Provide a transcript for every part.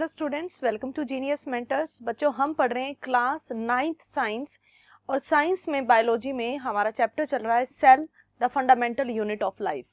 Students, welcome to genius mentors. बच्चों, हम पढ़ रहे हैं क्लास 9th साइंस, और साइंस में बायोलॉजी में हमारा चैप्टर चल रहा है cell, the fundamental unit of life.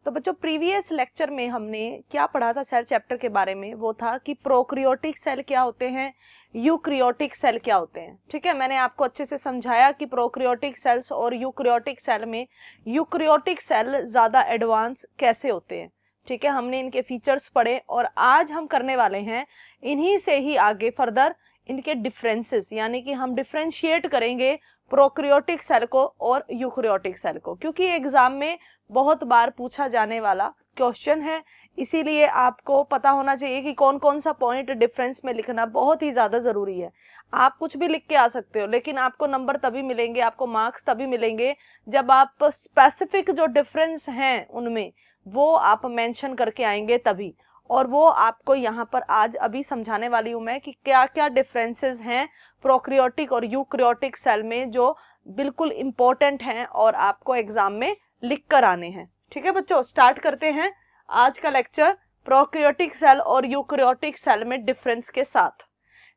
तो बच्चों, प्रीवियस लेक्चर में हमने क्या पढ़ा था सेल चैप्टर के बारे में, वो था कि प्रोकैरियोटिक सेल क्या होते हैं, यूकैरियोटिक सेल क्या होते हैं। ठीक है, मैंने आपको अच्छे से समझाया कि प्रोकैरियोटिक सेल्स और यूकैरियोटिक सेल में यूकैरियोटिक सेल ज़्यादा एडवांस कैसे होते हैं। ठीक है, हमने इनके फीचर्स पढ़े और आज हम करने वाले हैं इन्हीं से ही आगे फर्दर इनके डिफरेंसेस, यानी कि हम डिफरेंशिएट करेंगे प्रोकैरियोटिक सेल को और यूकैरियोटिक सेल को, क्योंकि एग्जाम में बहुत बार पूछा जाने वाला क्वेश्चन है। इसीलिए आपको पता होना चाहिए कि कौन कौन सा पॉइंट डिफरेंस में लिखना बहुत ही ज़्यादा ज़रूरी है। आप कुछ भी लिख के आ सकते हो, लेकिन आपको नंबर तभी मिलेंगे, आपको मार्क्स तभी मिलेंगे जब आप स्पेसिफिक जो डिफरेंस हैं उनमें वो आप मेंशन करके आएंगे तभी। और वो आपको यहाँ पर आज अभी समझाने वाली हूँ मैं कि क्या क्या डिफरेंसेस हैं प्रोकैरियोटिक और यूकैरियोटिक सेल में, जो बिल्कुल इम्पोर्टेंट हैं और आपको एग्जाम में लिख कर आने हैं। ठीक है बच्चों, स्टार्ट करते हैं आज का लेक्चर प्रोकैरियोटिक सेल और यूकैरियोटिक सेल में डिफरेंस के साथ।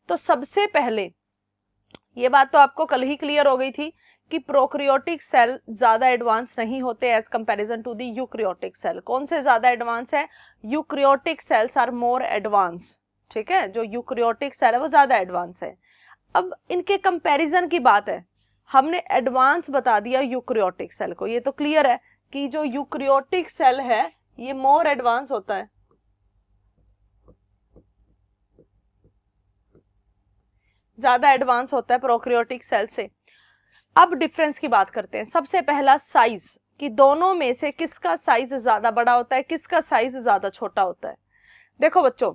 तो सबसे पहले ये बात तो आपको कल ही क्लियर हो गई थी कि प्रोकैरियोटिक सेल ज्यादा एडवांस नहीं होते as comparison to the eukaryotic cell. कौन से ज्यादा एडवांस है? Eukaryotic cells are more advance. ठीक है, जो यूकैरियोटिक सेल है वो ज्यादा एडवांस है। अब इनके कंपैरिजन की बात है, हमने एडवांस बता दिया यूकैरियोटिक सेल को, ये तो क्लियर है कि जो यूकैरियोटिक सेल है ये मोर एडवांस होता है, ज्यादा एडवांस होता है प्रोकैरियोटिक सेल से। अब डिफरेंस की बात करते हैं। सबसे पहला साइज, कि दोनों में से किसका साइज ज्यादा बड़ा होता है, किसका साइज ज्यादा छोटा होता है। देखो बच्चों,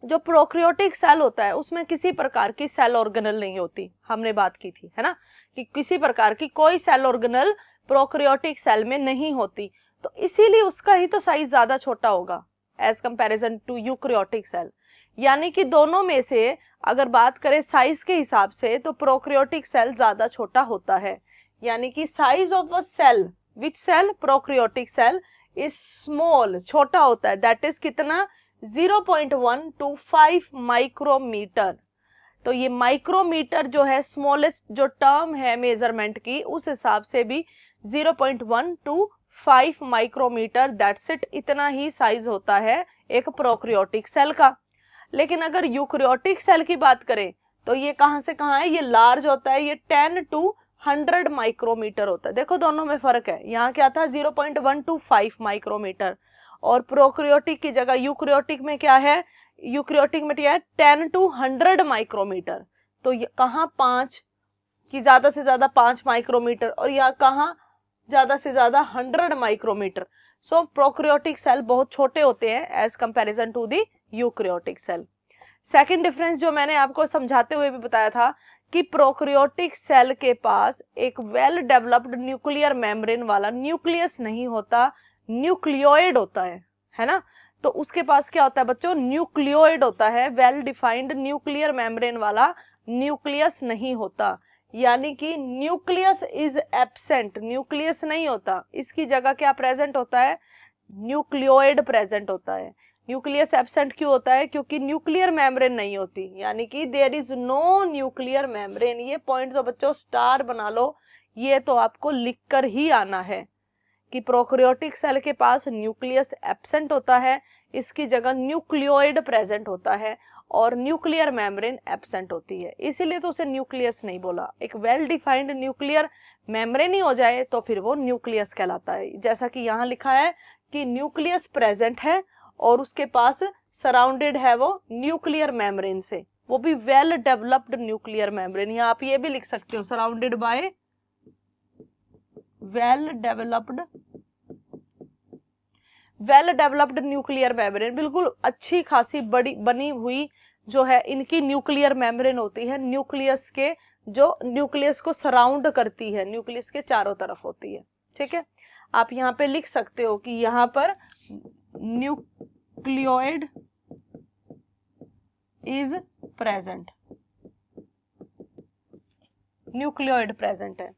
जो प्रोकैरियोटिक सेल होता है उसमें किसी प्रकार की सेल ऑर्गेनल नहीं होती, हमने बात की थी है ना, कि किसी प्रकार की कोई सेल ऑर्गेनल प्रोकैरियोटिक सेल में नहीं होती, तो इसीलिए उसका ही तो साइज ज्यादा छोटा होगा as comparison to eukaryotic cell. यानी कि दोनों में से अगर बात करें साइज के हिसाब से तो प्रोकैरियोटिक सेल ज्यादा छोटा होता है। यानी कि size of a cell, which cell? Prokaryotic cell is small, छोटा होता है। दैट इज कितना? 0.1 to 5 माइक्रोमीटर। तो ये माइक्रोमीटर जो है स्मॉलेस्ट जो टर्म है मेजरमेंट की, उस हिसाब से भी 0.1 to 5 माइक्रोमीटर, दैट्स इट, इतना ही साइज होता है एक प्रोकैरियोटिक सेल का। लेकिन अगर यूकैरियोटिक सेल की बात करें तो ये कहां से कहां है, ये लार्ज होता है, ये 10 to 100 माइक्रोमीटर होता है। देखो दोनों में फर्क है, यहाँ क्या था 0.1 to 5 माइक्रोमीटर, और प्रोकैरियोटिक की जगह यूकैरियोटिक में क्या है, यूकैरियोटिक में क्या है 10 to 100 माइक्रोमीटर। तो ये कहाँ 5 की ज्यादा से ज्यादा 5 माइक्रोमीटर, और यहाँ कहाँ ज्यादा से ज्यादा 100 माइक्रोमीटर। सो प्रोकैरियोटिक सेल बहुत छोटे होते हैं as comparison to the eukaryotic cell. Second difference जो मैंने आपको समझाते हुए भी बताया था कि प्रोकैरियोटिक सेल के पास एक वेल डेवलप्ड न्यूक्लियर मेम्ब्रेन वाला न्यूक्लियस नहीं होता, न्यूक्लियोइड होता है ना। तो उसके पास क्या होता है बच्चों? न्यूक्लियोइड होता है, वेल डिफाइंड न्यूक्लियर मेम्ब्रेन वाला न्यूक्लियस नहीं होता। यानी कि न्यूक्लियस इज एब्सेंट, न्यूक्लियस नहीं होता, इसकी जगह क्या प्रेजेंट होता है? न्यूक्लियोइड प्रेजेंट होता है। न्यूक्लियस एब्सेंट क्यों होता है? क्योंकि न्यूक्लियर मेम्ब्रेन नहीं होती, यानी कि there is no nuclear membrane. ये पॉइंट तो बच्चों स्टार बना लो, ये तो आपको लिखकर ही आना है कि प्रोकैरियोटिक सेल के पास न्यूक्लियस एब्सेंट होता है, इसकी जगह न्यूक्लियोइड प्रेजेंट होता है, और न्यूक्लियर मेम्ब्रेन एब्सेंट होती है, इसीलिए तो उसे न्यूक्लियस नहीं बोला। एक वेल डिफाइंड न्यूक्लियर मेम्ब्रेन ही हो जाए तो फिर वो न्यूक्लियस कहलाता है। जैसा कि यहाँ लिखा है कि न्यूक्लियस प्रेजेंट है और उसके पास सराउंडेड है वो न्यूक्लियर मेम्ब्रेन से, वो भी वेल डेवलप्ड न्यूक्लियर मेम्ब्रेन। या आप ये भी लिख सकते हो surrounded by well developed nuclear membrane. बिल्कुल अच्छी खासी बड़ी बनी हुई जो है इनकी न्यूक्लियर मेम्ब्रेन होती है, न्यूक्लियस के, जो न्यूक्लियस को सराउंड करती है, न्यूक्लियस के चारों तरफ होती है। ठीक है, आप यहाँ पे लिख सकते हो कि यहाँ पर nucleoid is present, nucleoid present है।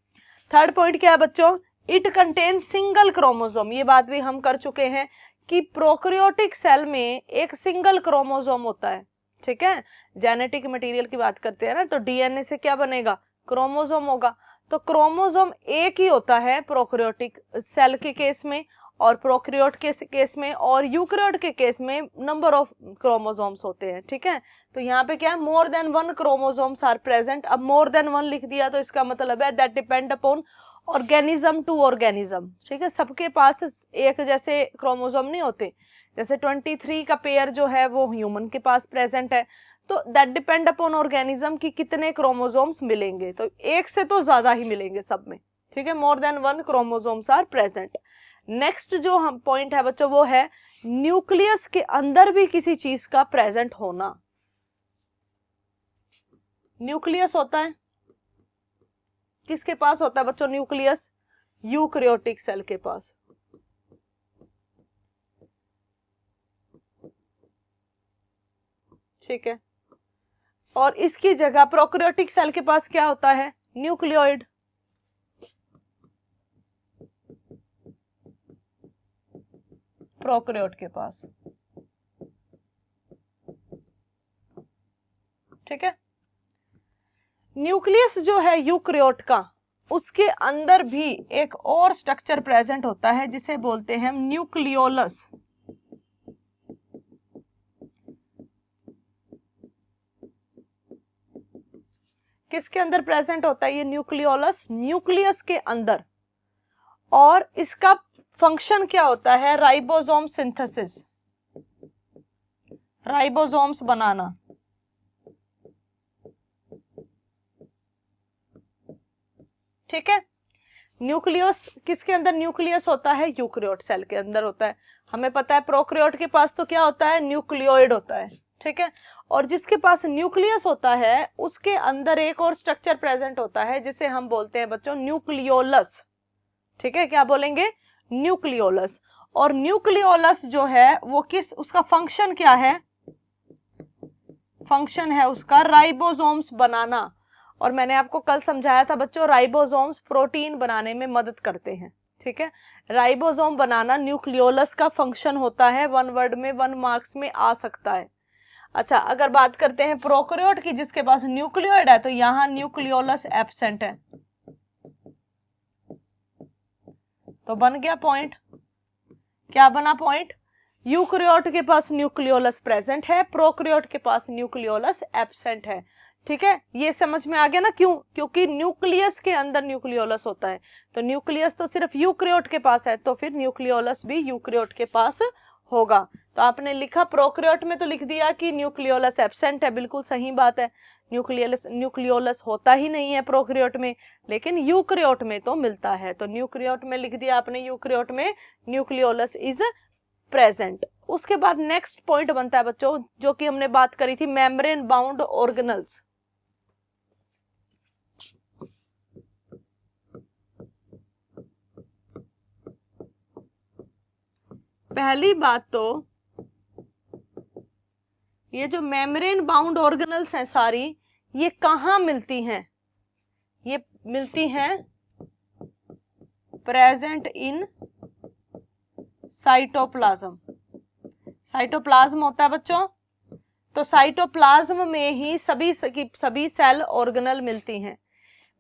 थर्ड पॉइंट क्या है बच्चों? It contain single chromosome. ये बात भी हम कर चुके हैं कि प्रोकैरियोटिक सेल में एक सिंगल क्रोमोसोम होता है, ठीक है। जेनेटिक मटेरियल की बात करते हैं ना, तो डीएनए से क्या बनेगा, क्रोमोसोम होगा। तो क्रोमोसोम एक ही होता है प्रोकैरियोटिक सेल के केस में, और प्रोकैरियोट के केस में, और यूकैरियोट के केस में नंबर ऑफ क्रोमोसोम्स होते हैं, ठीक है। तो यहाँ पे क्या है, more than one chromosomes are present. अब मोर देन वन लिख दिया तो इसका मतलब है that depend upon organism to organism, ठीक है। सबके पास एक जैसे क्रोमोसोम नहीं होते, जैसे 23 का पेयर जो है वो ह्यूमन के पास प्रेजेंट है, तो दैट डिपेंड अपॉन ऑर्गेनिज्म की कितने क्रोमोसोम्स मिलेंगे, तो एक से तो ज्यादा ही मिलेंगे सब में, ठीक है। More than one chromosomes are present. Next जो हम पॉइंट है बच्चों वो है न्यूक्लियस के अंदर भी किसी चीज का प्रेजेंट होना। न्यूक्लियस होता है, किसके पास होता है बच्चों न्यूक्लियस, यूकैरियोटिक सेल के पास, ठीक है। और इसकी जगह प्रोकैरियोटिक सेल के पास क्या होता है, न्यूक्लियोइड। प्रोकैरियोट के पास, ठीक है। न्यूक्लियस जो है यूकैरियोट का, उसके अंदर भी एक और स्ट्रक्चर प्रेजेंट होता है जिसे बोलते हैं न्यूक्लियोलस। किसके अंदर प्रेजेंट होता है ये न्यूक्लियोलस, न्यूक्लियस के अंदर। और इसका फंक्शन क्या होता है, राइबोसोम सिंथेसिस, राइबोसोम्स बनाना, ठीक है। न्यूक्लियस किसके अंदर न्यूक्लियस होता है, यूकैरियोट सेल के अंदर होता है। हमें पता है प्रोकैरियोट के पास तो क्या होता है, न्यूक्लियोइड होता है, ठीक है। और जिसके पास न्यूक्लियस होता है उसके अंदर एक और स्ट्रक्चर प्रेजेंट होता है जिसे हम बोलते हैं बच्चों न्यूक्लियोलस, ठीक है। क्या बोलेंगे, न्यूक्लियोलस। और न्यूक्लियोलस जो है वो किस, उसका फंक्शन क्या है, फंक्शन है उसका राइबोसोम्स बनाना। और मैंने आपको कल समझाया था बच्चों, राइबोसोम्स प्रोटीन बनाने में मदद करते हैं, ठीक है। राइबोसोम बनाना न्यूक्लियोलस का फंक्शन होता है, वन वर्ड में 1 मार्क्स में आ सकता है। अच्छा, अगर बात करते हैं प्रोकैरियोट की जिसके पास न्यूक्लियोइड है, तो यहाँ न्यूक्लियोलस एब्सेंट है, तो बन गया पॉइंट, क्या बना पॉइंट, यूकैरियोट के पास न्यूक्लियोलस प्रेजेंट है, प्रोकैरियोट के पास न्यूक्लियोलस एब्सेंट है, ठीक है। ये समझ में आ गया ना, क्यों, क्योंकि न्यूक्लियस के अंदर न्यूक्लियोलस होता है। तो न्यूक्लियस तो सिर्फ यूकैरियोट के पास है, तो फिर न्यूक्लियोलस भी यूकैरियोट के पास होगा। तो आपने लिखा प्रोकैरियोट में तो लिख दिया कि न्यूक्लियोलस एब्सेंट है, बिल्कुल सही बात है। न्यूक्लियोलस होता ही नहीं है प्रोकैरियोट में, लेकिन यूकैरियोट में तो मिलता है। तो न्यूक्लियोट में लिख दिया आपने, यूकैरियोट में न्यूक्लियोलस इज प्रेजेंट। उसके बाद नेक्स्ट पॉइंट बनता है बच्चों, जो कि हमने बात करी थी, मेम्ब्रेन बाउंड ऑर्गेनल्स। पहली बात तो ये जो मेम्ब्रेन बाउंड ऑर्गेनल्स हैं सारी, ये कहाँ मिलती हैं, ये मिलती हैं प्रेजेंट इन साइटोप्लाज्म। साइटोप्लाज्म होता है बच्चों, तो साइटोप्लाज्म में ही सभी सेल ऑर्गेनल मिलती हैं।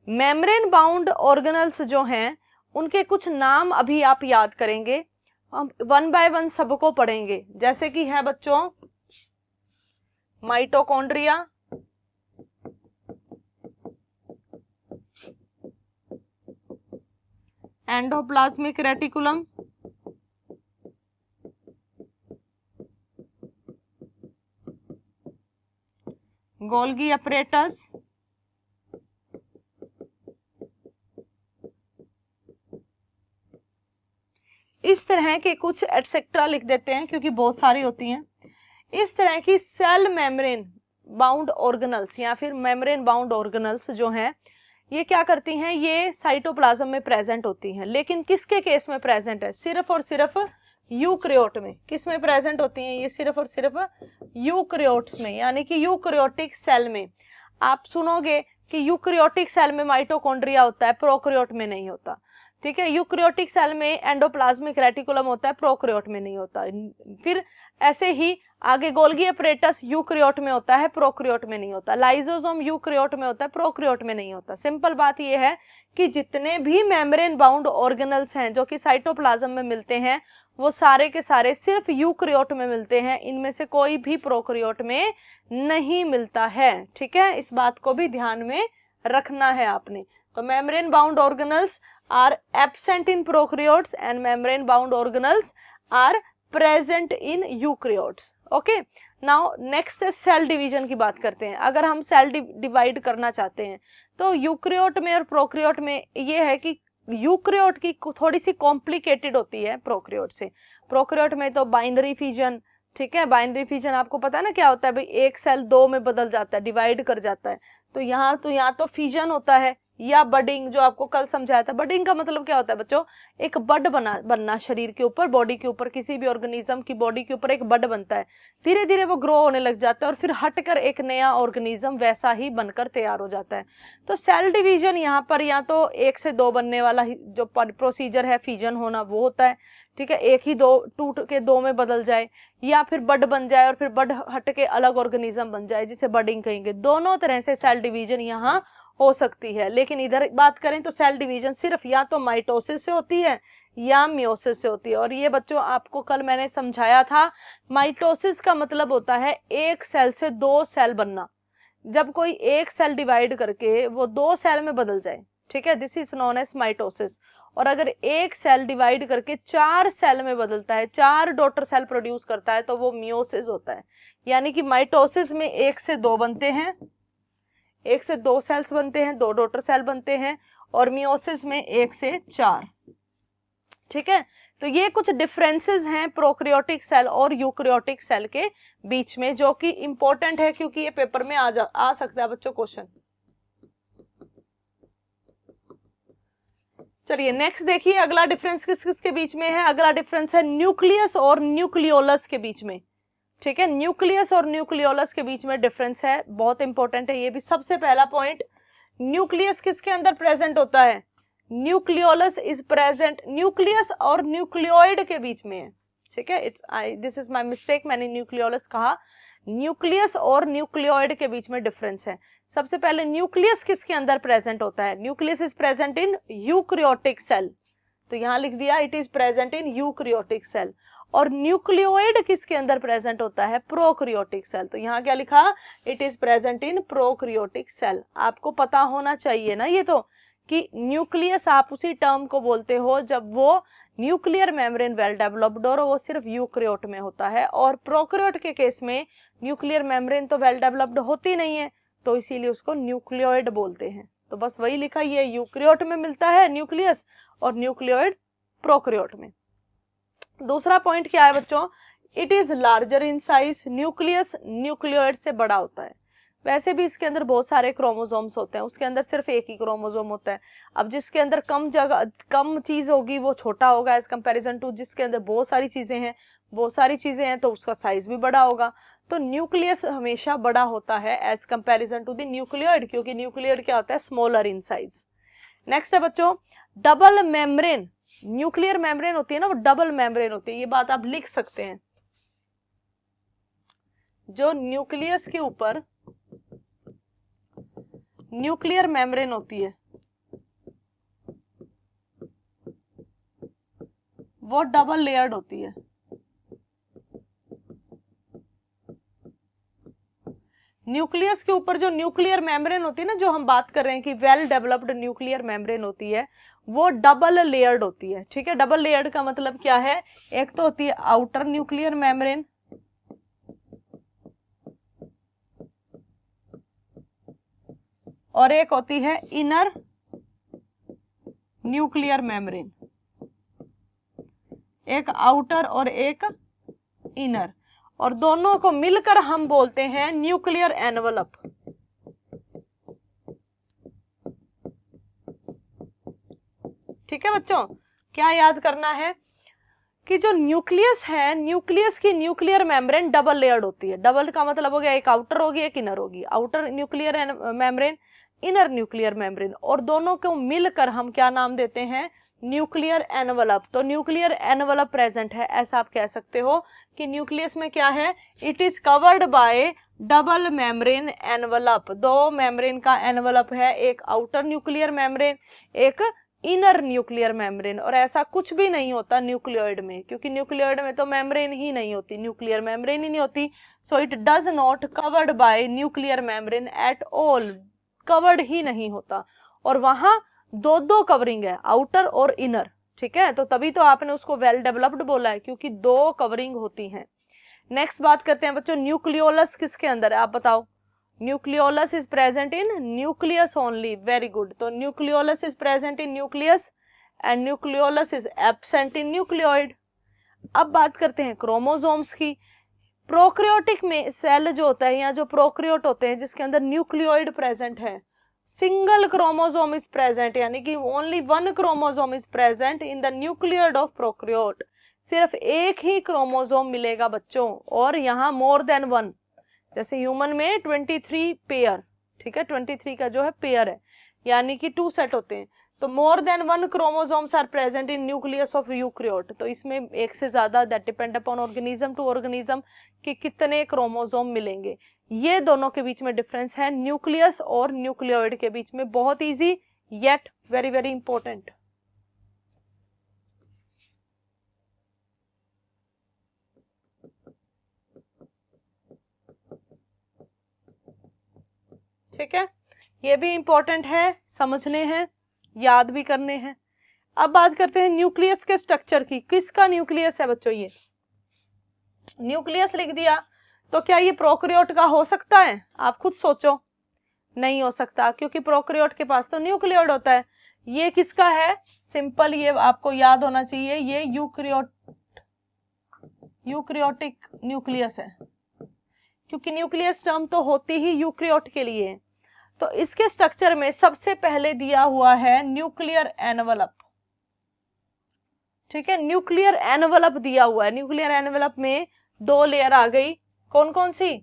मेम्ब्रेन बाउंड ऑर्गेनल्स जो हैं उनके कुछ नाम अभी आप याद करेंगे, हम 1 बाय 1 सबको पढ़ेंगे। जैसे कि है बच्चों mitochondria, endoplasmic reticulum, Golgi apparatus, इस तरह के कुछ एटसेट्रा लिख देते हैं क्योंकि बहुत सारी होती हैं। इस तरह की सेल मेम्ब्रेन बाउंड ऑर्गेनल्स या फिर मेम्ब्रेन बाउंड ऑर्गेनल्स जो हैं ये क्या करती हैं, ये साइटोप्लाज्म में प्रेजेंट होती हैं। लेकिन किसके केस में प्रेजेंट है, सिर्फ और सिर्फ यूकैरियोट में। किस में प्रेजेंट होती हैं ये, सिर्फ और सिर्फ यूकैरियोट्स में, यानी कि यूकैरियोटिक सेल में। आप सुनोगे कि यूकैरियोटिक सेल में माइटोकॉन्ड्रिया होता है, प्रोकैरियोट में नहीं होता। ठीक है। यूक्रियोटिक सेल में एंडोप्लाज्मिक रेटिकुलम होता है, प्रोकैरियोट में नहीं होता। फिर ऐसे ही आगे गोल्गी अपरेटस यूक्रियोट में होता है, प्रोकैरियोट में नहीं होता। लाइसोसोम यूक्रियोट में होता है, प्रोकैरियोट में नहीं होता। सिंपल बात ये है कि जितने भी मेम्ब्रेन बाउंड ऑर्गेनल्स हैं जो कि साइटोप्लाज्म में मिलते हैं वो सारे के सारे सिर्फ यूक्रियोट में मिलते हैं, इनमें से कोई भी प्रोकैरियोट में नहीं मिलता है। ठीक है, इस बात को भी ध्यान में रखना है आपने। तो membrane bound organelles are absent in prokaryotes and membrane bound organelles are present in eukaryotes. Okay, now next है सेल डिवीजन की बात करते हैं। अगर हम सेल डिवाइड करना चाहते हैं तो यूक्रियोट में और प्रोकैरियोट में ये है कि यूक्रियोट की थोड़ी सी कॉम्प्लिकेटेड होती है प्रोकैरियोट से। प्रोकैरियोट में तो बाइनरी फिजन, ठीक है, बाइनरी फिजन आपको पता है ना क्या होता है भाई, एक सेल दो में बदल जाता है, डिवाइड कर जाता है। तो यहाँ तो फिजन होता है, या बडिंग जो आपको कल समझाया था। बडिंग का मतलब क्या होता है बच्चों, एक बड बनना शरीर के ऊपर, बॉडी के ऊपर, किसी भी ऑर्गेनिज्म की बॉडी के ऊपर एक बड बनता है, धीरे धीरे वो ग्रो होने लग जाता है और फिर हटकर एक नया ऑर्गेनिज्म वैसा ही बनकर तैयार हो जाता है। तो सेल डिवीजन यहाँ पर या तो एक से दो बनने वाला जो प्रोसीजर है फिजन होना वो होता है, ठीक है, एक ही दो टूट के दो में बदल जाए, या फिर बड बन जाए और फिर बड हट के अलग ऑर्गेनिज्म बन जाए जिसे बडिंग कहेंगे। दोनों तरह से सेल डिवीजन यहाँ हो सकती है। लेकिन इधर बात करें तो सेल डिवीजन सिर्फ या तो माइटोसिस से होती है या मियोसिस से होती है। और ये बच्चों आपको कल मैंने समझाया था, माइटोसिस का मतलब होता है एक सेल से दो सेल बनना, जब कोई एक सेल डिवाइड करके वो दो सेल में बदल जाए, ठीक है, this is known as mitosis. और अगर एक सेल डिवाइड करके चार सेल में बदलता है, चार डॉटर सेल प्रोड्यूस करता है, तो वो मियोसिस होता है। यानी कि माइटोसिस में एक से दो बनते हैं, एक से दो सेल्स बनते हैं, दो डॉटर सेल बनते हैं, और मियोसिस में एक से चार। ठीक है, तो ये कुछ डिफरेंसेस हैं प्रोकैरियोटिक सेल और यूकैरियोटिक सेल के बीच में, जो कि इंपॉर्टेंट है क्योंकि ये पेपर में आ सकता है बच्चों क्वेश्चन। चलिए नेक्स्ट देखिए, अगला डिफरेंस किस किस के बीच में है। अगला डिफरेंस है न्यूक्लियस और न्यूक्लियोलस के बीच में। ठीक है, न्यूक्लियस और न्यूक्लियोलस के बीच में डिफरेंस है, बहुत इंपॉर्टेंट है ये भी। सबसे पहला पॉइंट, न्यूक्लियस किसके अंदर प्रेजेंट होता है, न्यूक्लियोलस इज प्रेजेंट, न्यूक्लियस और न्यूक्लियोइड के बीच में है। ठीक है, दिस इज माय मिस्टेक, मैंने न्यूक्लियोलस कहा, न्यूक्लियस और न्यूक्लियोइड के बीच में डिफरेंस है। सबसे पहले न्यूक्लियस किसके अंदर प्रेजेंट होता है, nucleus is present in eukaryotic cell, तो यहां लिख दिया it is present in eukaryotic cell. और न्यूक्लियोइड किसके अंदर प्रेजेंट होता है, प्रोकैरियोटिक सेल, तो यहाँ क्या लिखा, it is present in prokaryotic cell. आपको पता होना चाहिए ना ये तो, कि न्यूक्लियस आप उसी टर्म को बोलते हो जब वो न्यूक्लियर मेम्ब्रेन वेल डेवलप्ड और वो सिर्फ यूकैरियोट में होता है, और प्रोकैरियोट के केस में न्यूक्लियर मेम्ब्रेन तो वेल डेवलप्ड होती नहीं है, तो इसीलिए उसको न्यूक्लियोइड बोलते हैं। तो बस वही लिखा, ये यूकैरियोट में मिलता है न्यूक्लियस और न्यूक्लियोइड प्रोकैरियोट में। दूसरा पॉइंट क्या है बच्चों, it is larger in size, nucleus nucleoid से बड़ा होता है। वैसे भी इसके अंदर बहुत सारे क्रोमोसोम्स होते हैं, उसके अंदर सिर्फ एक ही क्रोमोसोम होता है। अब जिसके अंदर कम चीज होगी वो छोटा होगा एज कंपैरिजन टू जिसके अंदर बहुत सारी चीजें हैं तो उसका साइज भी बड़ा होगा। तो न्यूक्लियस हमेशा बड़ा होता है as comparison to the nucleoid, क्योंकि न्यूक्लियोइड क्या होता है, स्मॉलर इन साइज। नेक्स्ट है बच्चों डबल मेम्ब्रेन, न्यूक्लियर मेम्ब्रेन होती है ना वो डबल मेम्ब्रेन होती है, ये बात आप लिख सकते हैं। जो न्यूक्लियस के ऊपर न्यूक्लियर मेम्ब्रेन होती है वो डबल लेयर्ड होती है। न्यूक्लियस के ऊपर जो न्यूक्लियर मेम्ब्रेन होती है ना, जो हम बात कर रहे हैं कि वेल डेवलप्ड न्यूक्लियर मेम्ब्रेन होती है, वो डबल लेयर्ड होती है। ठीक है, डबल लेयर्ड का मतलब क्या है, एक तो होती है आउटर न्यूक्लियर मेम्ब्रेन, और एक होती है इनर न्यूक्लियर मेम्ब्रेन, एक आउटर और एक इनर, और दोनों को मिलकर हम बोलते हैं न्यूक्लियर एनवलप। ठीक है बच्चों, क्या याद करना है कि जो न्यूक्लियस है, न्यूक्लियस की न्यूक्लियर मेम्ब्रेन डबल लेयर्ड होती है। डबल का मतलब हो गया एक आउटर होगी एक इनर होगी, outer nuclear membrane, inner nuclear membrane, और दोनों को मिलकर हम क्या नाम देते हैं, न्यूक्लियर एनवलप, तो न्यूक्लियर एनवलप प्रेजेंट है, ऐसा आप कह सकते हो कि न्यूक्लियस में क्या है, it is covered by double membrane envelope, दो मेम्ब्रेन का एनवलप है, एक आउटर न्यूक्लियर मेम्ब्रेन, एक इनर न्यूक्लियर मेम्ब्रेन। और ऐसा कुछ भी नहीं होता न्यूक्लियोइड में, क्योंकि न्यूक्लियोइड में तो मेम्ब्रेन ही नहीं होती, न्यूक्लियर मेम्ब्रेन ही नहीं होती, so it does not covered by nuclear membrane at all, covered ही नहीं होता। और वहां दो दो कवरिंग है, आउटर और इनर, ठीक है, तो तभी तो आपने उसको वेल डेवलप्ड बोला है, क्योंकि दो कवरिंग होती हैं। नेक्स्ट बात करते हैं बच्चों, न्यूक्लियोलस किसके अंदर है, आप बताओ। Nucleolus is present in nucleus only, very good, तो nucleolus is present in nucleus and nucleolus is absent in nucleoid. अब बात करते हैं क्रोमोसोम्स की। प्रोकैरियोटिक में सेल जो होता है या जो प्रोकैरियोट होते हैं जिसके अंदर न्यूक्लियोइड प्रेजेंट है, सिंगल क्रोमोसोम इज प्रेजेंट, यानी कि only one chromosome is present in the nucleoid of prokaryote, सिर्फ एक ही क्रोमोसोम मिलेगा बच्चों, और यहाँ मोर देन वन, जैसे ह्यूमन में 23 पेयर, ठीक है, 23 का जो है पेयर है, यानी कि 2 सेट होते हैं, तो more than one chromosomes are present in nucleus of eukaryote. तो इसमें एक से ज्यादा, that depend upon organism to organism कि कितने क्रोमोसोम मिलेंगे। ये दोनों के बीच में डिफरेंस है, न्यूक्लियस और न्यूक्लियोइड के बीच में, बहुत easy yet very very important. ठीक है, ये भी इंपॉर्टेंट है, समझने हैं, याद भी करने हैं। अब बात करते हैं न्यूक्लियस के स्ट्रक्चर की। किसका न्यूक्लियस है बच्चों, ये न्यूक्लियस लिख दिया, तो क्या ये प्रोकैरियोट का हो सकता है, आप खुद सोचो, नहीं हो सकता, क्योंकि प्रोकैरियोट के पास तो न्यूक्लियोइड होता है। ये किसका है, सिंपल, ये आपको याद होना चाहिए, ये यूकैरियोटिक न्यूक्लियस है, क्योंकि न्यूक्लियस टर्म तो होती ही यूकैरियोट के लिए। तो इसके स्ट्रक्चर में सबसे पहले दिया हुआ है न्यूक्लियर एनवलप, ठीक है, न्यूक्लियर एनवलप दिया हुआ है। न्यूक्लियर एनवलप में 2 लेयर आ गई, कौन कौन सी,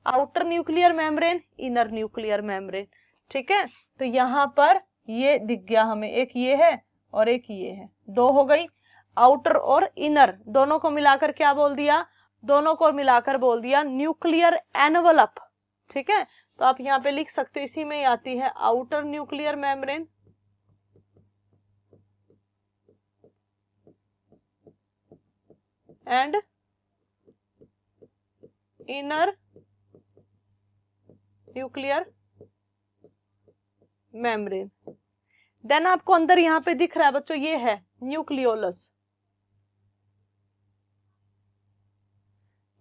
outer nuclear membrane, inner nuclear membrane, ठीक है, तो यहाँ पर ये दिख गया हमें, एक ये है और एक ये है, 2 हो गई, आउटर और इनर दोनों को मिलाकर क्या बोल दिया, दोनों को मिलाकर बोल दिया न्यूक्लियर एनवलप, ठीक है। तो आप यहाँ पे लिख सकते हो, इसी में ही आती है outer nuclear membrane and inner nuclear membrane. Then आपको अंदर यहाँ पे दिख रहा है बच्चों, ये है न्यूक्लियोलस,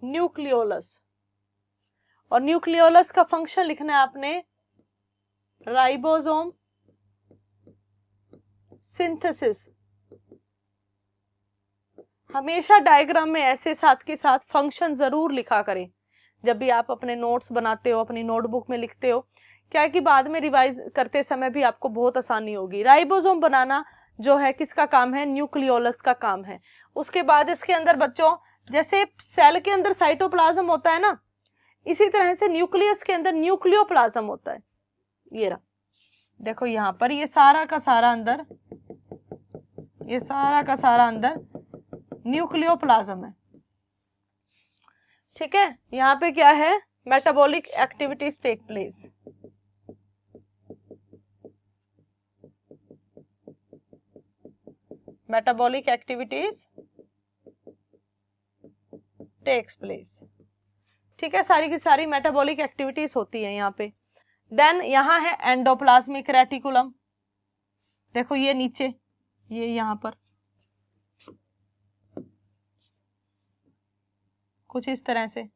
न्यूक्लियोलस, और न्यूक्लियोलस का फंक्शन लिखना है आपने, राइबोसोम सिंथेसिस। हमेशा डायग्राम में ऐसे साथ के साथ फंक्शन जरूर लिखा करें जब भी आप अपने नोट्स बनाते हो, अपनी नोटबुक में लिखते हो, क्या है कि बाद में रिवाइज करते समय भी आपको बहुत आसानी होगी। राइबोसोम बनाना जो है किसका काम है, न्यूक्लियोलस का काम है। उसके बाद इसके अंदर बच्चों, जैसे सेल के अंदर साइटोप्लाज्म होता है ना, इसी तरह से न्यूक्लियस के अंदर न्यूक्लियोप्लाज्म होता है। ये रहा, देखो यहाँ पर ये सारा का सारा अंदर, ये सारा का सारा अंदर न्यूक्लियोप्लाज्म है, ठीक है। यहाँ पे क्या है, metabolic activities take place, metabolic activities takes place, ठीक है, सारी की सारी मेटाबॉलिक एक्टिविटीज होती है यहाँ पे। देन यहाँ है एंडोप्लाज्मिक रेटिकुलम, देखो ये नीचे, ये यहाँ पर कुछ इस तरह से,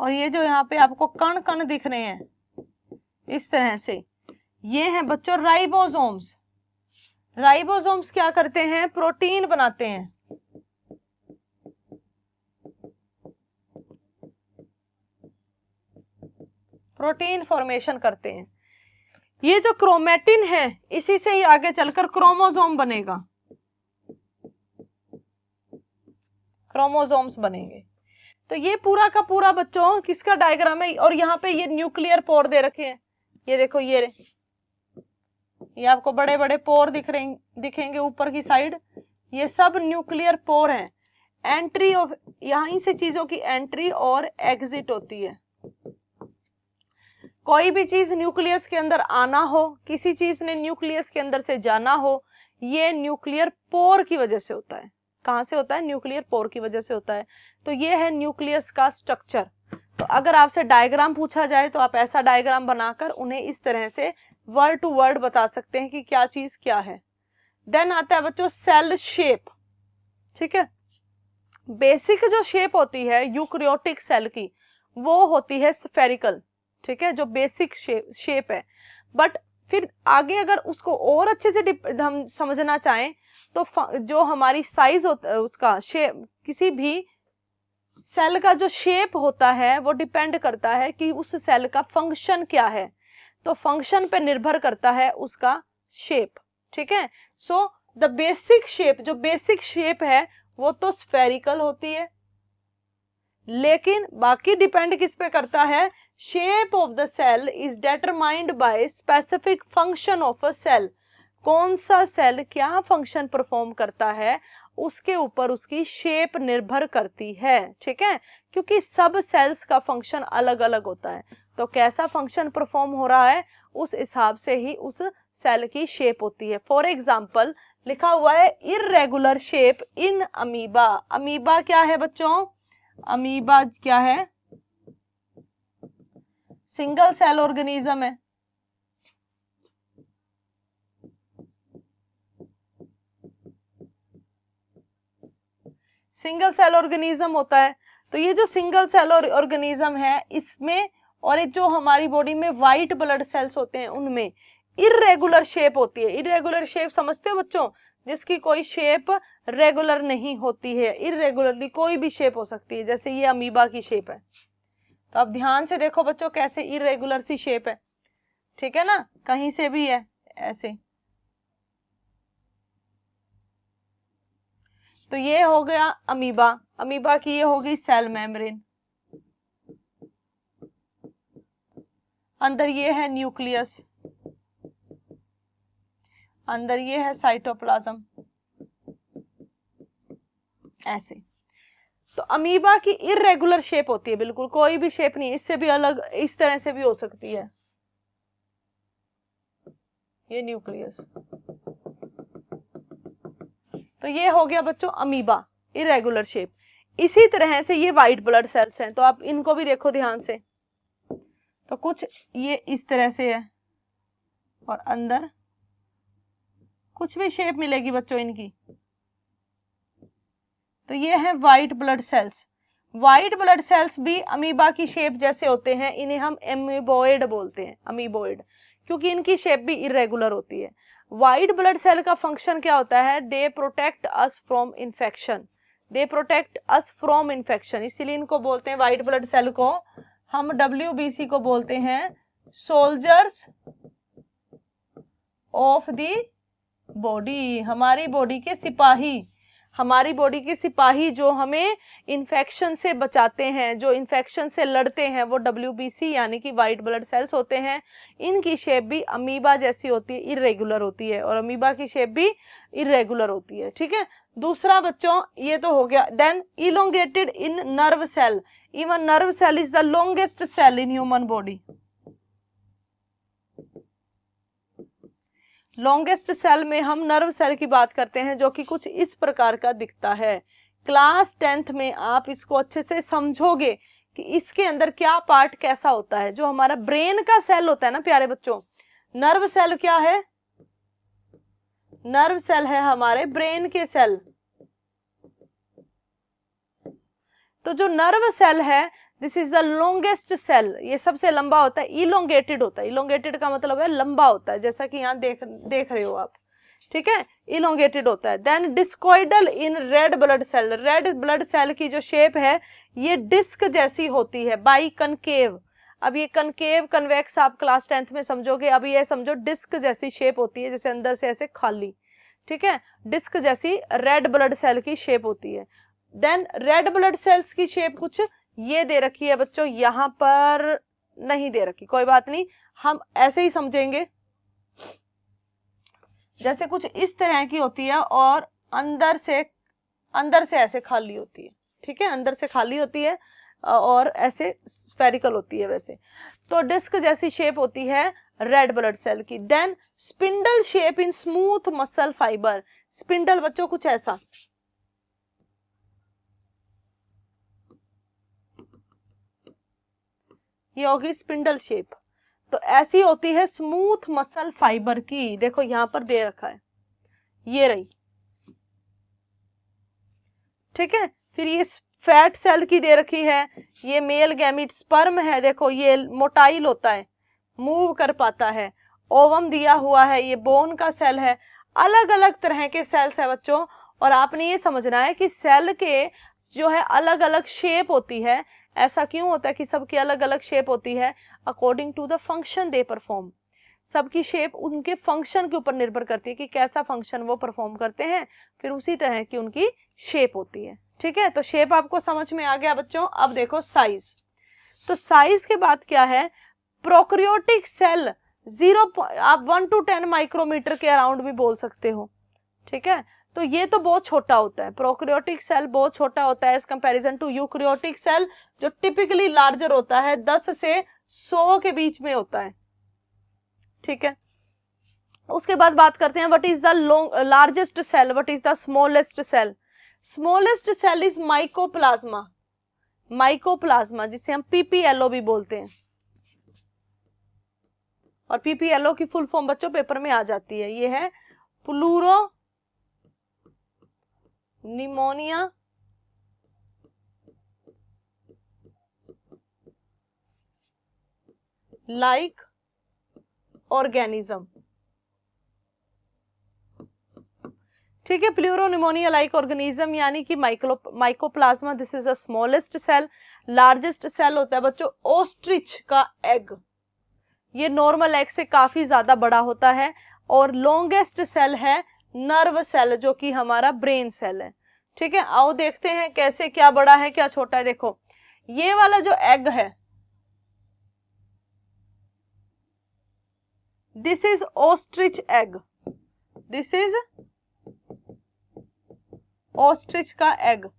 और ये जो यहाँ पे आपको कण कण दिख रहे हैं इस तरह से, ये हैं बच्चों राइबोसोम्स। राइबोसोम्स क्या करते हैं, प्रोटीन बनाते हैं, प्रोटीन फॉर्मेशन करते हैं। ये जो क्रोमेटिन है इसी से ही आगे चलकर क्रोमोसोम बनेगा, क्रोमोसोम्स बनेंगे। तो ये पूरा का पूरा बच्चों किसका डायग्राम है, और यहाँ पे ये न्यूक्लियर पोर दे रखे हैं, ये देखो ये आपको बड़े बड़े पोर दिखेंगे ऊपर की साइड, ये सब न्यूक्लियर पोर हैं। एंट्री ऑफ, यहीं से चीजों की एंट्री और एग्जिट होती है। कोई भी चीज न्यूक्लियस के अंदर आना हो, किसी चीज ने न्यूक्लियस के अंदर से जाना हो, ये न्यूक्लियर पोर की वजह से होता है। कहाँ से होता है? न्यूक्लियर पोर की वजह से होता है। तो ये है न्यूक्लियस का स्ट्रक्चर। तो अगर आपसे डायग्राम पूछा जाए तो आप ऐसा डायग्राम बनाकर उन्हें इस तरह से वर्ड टू वर्ड बता सकते हैं कि क्या चीज क्या है। देन आता है बच्चों सेल शेप। ठीक है, बेसिक जो शेप होती है यूकैरियोटिक सेल की वो होती है स्फेरिकल। ठीक है, जो बेसिक शेप है। बट फिर आगे अगर उसको और अच्छे से हम समझना चाहें तो जो हमारी साइज होता है उसका शेप, किसी भी सेल का जो शेप होता है वो डिपेंड करता है कि उस सेल का फंक्शन क्या है। तो फंक्शन पे निर्भर करता है उसका शेप। ठीक है, सो द बेसिक शेप, जो बेसिक शेप है वो तो स्फेरिकल होती है, लेकिन बाकी डिपेंड किस पे करता है? Shape of the cell is determined by specific function of a cell. कौन सा सेल क्या फंक्शन परफॉर्म करता है उसके ऊपर उसकी शेप निर्भर करती है। ठीक है, क्योंकि सब सेल्स का फंक्शन अलग अलग होता है, तो कैसा फंक्शन परफॉर्म हो रहा है उस हिसाब से ही उस सेल की शेप होती है। फॉर एग्जाम्पल लिखा हुआ है irregular shape in amoeba. Amoeba क्या है बच्चों? अमीबा क्या है? सिंगल सेल ऑर्गेनिज्म है। सिंगल सेल ऑर्गेनिज्म होता है। तो ये जो सिंगल सेल ऑर्गेनिज्म है इसमें, और एक जो हमारी बॉडी में वाइट ब्लड सेल्स होते हैं उनमें इर्रेगुलर शेप होती है। इर्रेगुलर शेप समझते हो बच्चों? जिसकी कोई शेप रेगुलर नहीं होती है, इर्रेगुलरली कोई भी शेप हो सकती है, जैसे ये अमीबा की शेप है। तो अब ध्यान से देखो बच्चों कैसे इर्रेगुलर सी शेप है। ठीक है ना, कहीं से भी है ऐसे। तो ये हो गया अमीबा। अमीबा की ये होगी सेल मेम्ब्रेन, अंदर ये है न्यूक्लियस, अंदर ये है साइटोप्लाज्म, ऐसे। तो अमीबा की इर्रेगुलर शेप होती है, बिल्कुल कोई भी शेप नहीं, इससे भी अलग इस तरह से भी हो सकती है। ये न्यूक्लियस, तो ये हो गया बच्चों अमीबा, इरेगुलर शेप। इसी तरह से ये वाइट ब्लड सेल्स हैं, तो आप इनको भी देखो ध्यान से। तो कुछ ये इस तरह से है और अंदर कुछ भी शेप मिलेगी बच्चों इनकी। तो ये है white blood cells. White blood cells भी अमीबा की शेप जैसे होते हैं, इन्हें हम एमीबोइड बोलते हैं, अमीबोइड, क्योंकि इनकी शेप भी इरेगुलर होती है। वाइट ब्लड सेल का फंक्शन क्या होता है? They protect us from infection, they protect us from infection, इसीलिए इनको बोलते हैं वाइट ब्लड सेल को हम WBC को बोलते हैं सोल्जर्स ऑफ द बॉडी, हमारी बॉडी के सिपाही, हमारी बॉडी के सिपाही जो हमें इन्फेक्शन से बचाते हैं, जो इन्फेक्शन से लड़ते हैं, वो WBC यानी कि वाइट ब्लड सेल्स होते हैं। इनकी शेप भी अमीबा जैसी होती है, इरेगुलर होती है, और अमीबा की शेप भी इरेगुलर होती है। ठीक है, दूसरा बच्चों ये तो हो गया। Then elongated in nerve cell, even nerve cell is the longest cell in human body. Longest cell में हम नर्व सेल की बात करते हैं, जो कि कुछ इस प्रकार का दिखता है। क्लास 10th में आप इसको अच्छे से समझोगे कि इसके अंदर क्या पार्ट कैसा होता है। जो हमारा ब्रेन का सेल होता है ना प्यारे बच्चों, नर्व सेल क्या है? नर्व सेल है हमारे ब्रेन के सेल। तो जो नर्व सेल है this is the longest cell, ये सबसे लंबा होता है, इलोंगेटेड होता है। इलोंगेटेड का मतलब है लंबा होता है, जैसा कि यहाँ देख रहे हो आप। ठीक है, इलोंगेटेड होता है। Then discoidal in red blood cell, red blood cell की जो शेप है ये डिस्क जैसी होती है, बाई कनकेव। अब ये कनकेव कन्वेक्स आप क्लास 10th में समझोगे, अब ये समझो डिस्क जैसी शेप होती है, जैसे अंदर से ऐसे खाली। ठीक है, डिस्क जैसी रेड ब्लड सेल की शेप होती है। देन रेड ब्लड सेल्स की शेप कुछ ये दे रखी है बच्चों, यहाँ पर नहीं दे रखी, कोई बात नहीं, हम ऐसे ही समझेंगे, जैसे कुछ इस तरह की होती है और अंदर से ऐसे खाली होती है, ठीक है, अंदर से खाली होती है और ऐसे स्फेरिकल होती है वैसे, तो डिस्क जैसी शेप होती है रेड ब्लड सेल की। Then spindle shape in smooth muscle fibre, spindle बच्चों कुछ ऐसा, ये होगी स्पिंडल शेप, तो ऐसी होती है स्मूथ मसल फाइबर की, देखो यहां पर दे रखा है, ये रही, ठीक है। फिर ये फैट सेल की दे रखी है, ये मेल गैमीट स्पर्म है, देखो ये मोटाइल होता है, मूव कर पाता है, ओवम दिया हुआ है, ये बोन का सेल है, अलग अलग तरह के सेल्स है बच्चों। और आपने ये समझना है कि सेल के जो है अलग अलग शेप होती है, ऐसा क्यों होता है कि सबकी अलग अलग शेप होती है, according to the function they perform, सबकी शेप उनके फंक्शन के ऊपर निर्भर करती है कि कैसा फंक्शन वो परफॉर्म करते हैं, फिर उसी तरह की उनकी शेप होती है, ठीक है। तो शेप आपको समझ में आ गया बच्चों। अब देखो साइज, तो साइज के बाद क्या है, प्रोकैरियोटिक सेल 1 to 10 माइक्रोमीटर के अराउंड भी बोल सकते हो, ठीक है। तो ये तो बहुत छोटा होता है, प्रोकैरियोटिक सेल बहुत छोटा होता है as comparison to eukaryotic cell जो टिपिकली लार्जर होता है, 10 से 100 के बीच में होता है, ठीक है। उसके बाद बात करते हैं what is the largest cell, what is the smallest cell. Smallest cell is mycoplasma, mycoplasma जिसे हम पीपीएलओ भी बोलते हैं, और पीपीएलओ की फुल फॉर्म बच्चों पेपर में आ जाती है, ये है प्लूरो निमोनिया लाइक ऑर्गेनिज्म, ठीक है, प्लूरोनिमोनिया लाइक ऑर्गेनिज्म यानी कि mycoplasma, this is the smallest cell. Largest cell होता है बच्चों ऑस्ट्रिच का एग, ये नॉर्मल एग से काफी ज्यादा बड़ा होता है, और लॉन्गेस्ट सेल है नर्व सेल जो कि हमारा ब्रेन सेल है, ठीक है। आओ देखते हैं कैसे, क्या बड़ा है क्या छोटा है। देखो ये वाला जो एग है, this is ostrich egg, this is ostrich का एग,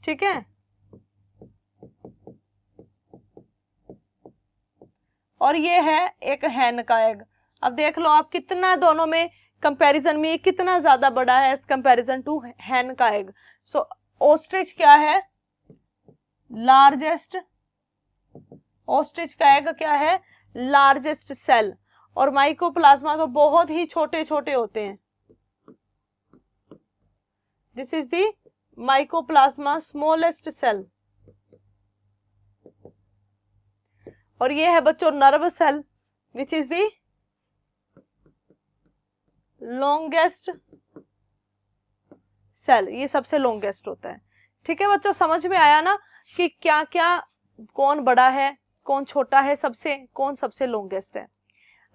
ठीक है। और ये है एक हैन का एग। अब देख लो आप कितना दोनों में कंपैरिजन में कितना ज्यादा बड़ा है एज कंपैरिजन टू हैन का एग। सो ऑस्ट्रिच क्या है, लार्जेस्ट, ऑस्ट्रिच का एग क्या है, लार्जेस्ट सेल, और माइकोप्लाज्मा तो बहुत ही छोटे छोटे होते हैं, this is the mycoplasma smallest cell. और ये है बच्चों nerve cell which is the longest cell, ये सबसे लॉन्गेस्ट होता है, ठीक है बच्चों। समझ में आया ना कि क्या क्या, कौन बड़ा है कौन छोटा है, सबसे कौन सबसे लॉन्गेस्ट है।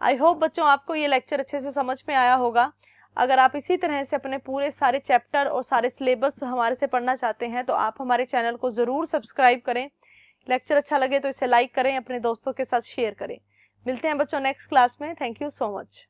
आई होप बच्चों आपको ये लेक्चर अच्छे से समझ में आया होगा। अगर आप इसी तरह से अपने पूरे सारे चैप्टर और सारे सिलेबस हमारे से पढ़ना चाहते हैं तो आप हमारे चैनल को ज़रूर सब्सक्राइब करें। लेक्चर अच्छा लगे तो इसे लाइक करें, अपने दोस्तों के साथ शेयर करें। मिलते हैं बच्चों नेक्स्ट क्लास में। Thank you so much.